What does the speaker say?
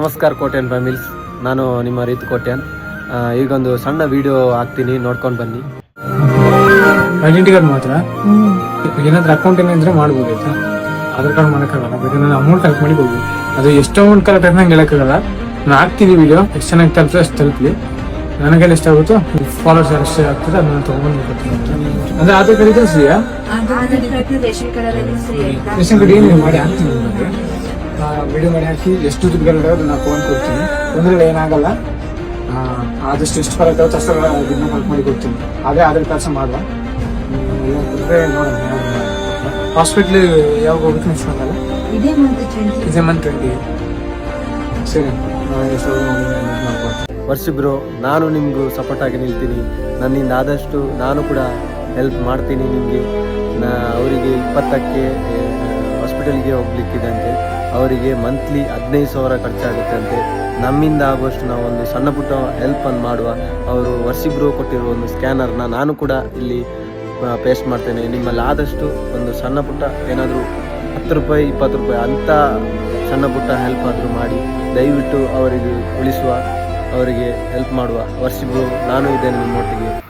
ನಮಸ್ಕಾರ ಕೋಟ್ಯಾನ್ ಫ್ಯಾಮಿಲ್ಸ್, ನಾನು ನಿಮ್ಮ ರೀತ್ ಕೋಟ್ಯಾನ್. ಈಗೊಂದು ಸಣ್ಣ ವಿಡಿಯೋ ಹಾಕ್ತೀನಿ, ನೋಡ್ಕೊಂಡು ಬನ್ನಿ. ಐಡೆಂಟಿ ಕಾರ್ಡ್ ಮಾತ್ರ ಏನಾದ್ರೂ ಅಕೌಂಟ್ ಏನಾದ್ರೆ ಮಾಡ್ಬೋದು ಆಯ್ತಾ. ಆಧಾರ್ ಕಾರ್ಡ್ ಮಾಡೋಕ್ಕಾಗಲ್ಲ, ಬೇಕಾದ್ರೆ ನಾನು ಅಮೌಂಟ್ ಕಲೆಕ್ಟ್ ಮಾಡಿ ಹೋಗ್ಬೋದು. ಅದು ಎಷ್ಟು ಅಮೌಂಟ್ ಕಲೆಕ್ಟ್ ಆಗಿ ನಂಗೆ ಹೇಳಕ್ಕಾಗಲ್ಲ. ನಾನು ಹಾಕ್ತೀನಿ ವಿಡಿಯೋ, ಎಷ್ಟು ಚೆನ್ನಾಗಿ ತಲುಪಿದ್ರೆ ಅಷ್ಟು ತಲುಪಲಿ. ನನಗೆಲ್ಲ ಎಷ್ಟಾಗುತ್ತೋ ಫಾಲೋವರ್ಸ್ ಎಷ್ಟು ಆಗ್ತದೆ ಅದನ್ನ ತೊಗೊಂಡು ಕೊಡ್ತೀನಿ. ಅಂದ್ರೆ ಆಧಾರ್ ಕಾರ್ಡ್ ಇದೆ ಫ್ರೀಯಾ? ರೇಷನ್ ಕಾರ್ಡ್ ಏನು ಮಾಡಿ ಹಾಕ್ತೀನಿ ನಿಮಗೆ. ವಿಡಿಯೋ ಮಾಡಿ ಹಾಕಿ ಎಷ್ಟು ದುಡ್ಡು ಬರೋದು ನಾನು ಫೋನ್ ಕೊಡ್ತೀನಿ. ತೊಂದರೆ ಏನಾಗಲ್ಲ. ಆದಷ್ಟು ಎಷ್ಟು ಬರುತ್ತೆ ಅಷ್ಟು ಇದನ್ನ ಕಲೆಕ್ಟ್ ಮಾಡಿ ಕೊಡ್ತೀನಿ. ಅದೇ ಅದ್ರ ಕೆಲಸ ಮಾಡುವ. ನೋಡೋಣ ಹಾಸ್ಪಿಟ್ಲ್ ಯಾವಾಗ ಹೋಗುತ್ತೆ ನೆಕ್ಸ್ಟ್ ಆಗಲ್ಲ. ಇದೇ ಮಂತ್ 20. ಸರಿ, ವರ್ಷಿಬ್ರು, ನಾನು ನಿಮಗೂ ಸಪೋರ್ಟ್ ಆಗಿ ನಿಲ್ತೀನಿ. ನನ್ನಿಂದ ಆದಷ್ಟು ನಾನು ಕೂಡ ಹೆಲ್ಪ್ ಮಾಡ್ತೀನಿ ನಿಮಗೆ. ಅವರಿಗೆ 20ಕ್ಕೆ ಹಾಸ್ಪಿಟಲ್ಗೆ ಹೋಗ್ಲಿಕ್ಕಿದಂತೆ, ಅವರಿಗೆ ಮಂತ್ಲಿ 15,000 ಖರ್ಚಾಗುತ್ತಂತೆ. ನಮ್ಮಿಂದ ಆಗುವಷ್ಟು ನಾವು ಒಂದು ಸಣ್ಣ ಪುಟ್ಟ ಹೆಲ್ಪನ್ನು ಮಾಡುವ. ಅವರು ವರ್ಷಿಬ್ರು ಕೊಟ್ಟಿರುವ ಒಂದು ಸ್ಕ್ಯಾನರ್ನ ನಾನು ಕೂಡ ಇಲ್ಲಿ ಪೇಸ್ಟ್ ಮಾಡ್ತೇನೆ. ನಿಮ್ಮಲ್ಲಿ ಆದಷ್ಟು ಒಂದು ಸಣ್ಣ ಪುಟ್ಟ ಏನಾದರೂ 10 ರೂಪಾಯಿ 20 ರೂಪಾಯಿ ಅಂಥ ಸಣ್ಣ ಪುಟ್ಟ ಹೆಲ್ಪ್ ಆದರೂ ಮಾಡಿ ದಯವಿಟ್ಟು ಅವರಿಗೆ ಉಳಿಸುವ, ಅವರಿಗೆ ಹೆಲ್ಪ್ ಮಾಡುವ. ವರ್ಷಿಬ್ರು, ನಾನು ಇದ್ದೇನೆ ನಿಮ್ಮೊಟ್ಟಿಗೆ.